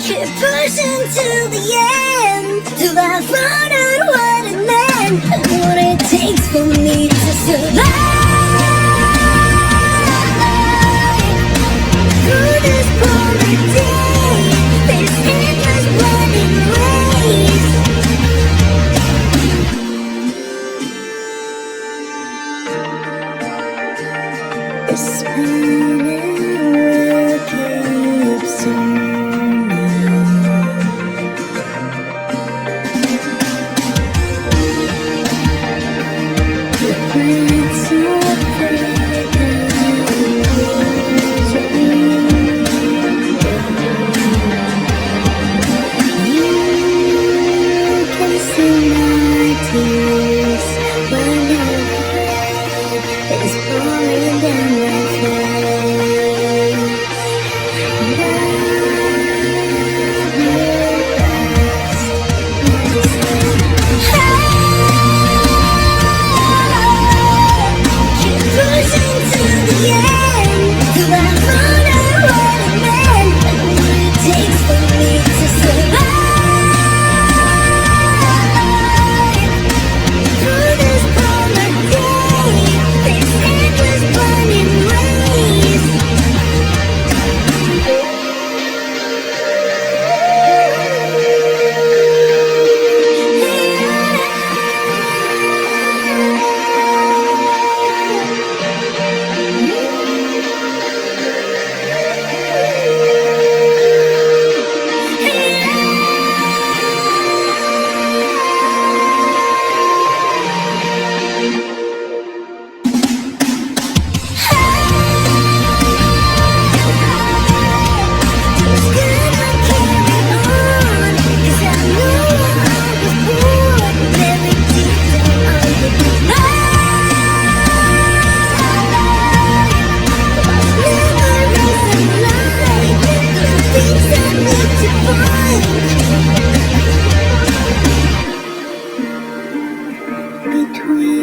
Keep pushing to the end till I find out what it meant and what it takes for me to survive. Through this pouring day, this endless running race. The spinning wheel keeps turning. The prince of you can see my tears when your head is pouring down my face. Keep pushing to the end till I find out what it meant and what it takes for me to survive. Through this pouring day, this endless burning race. Between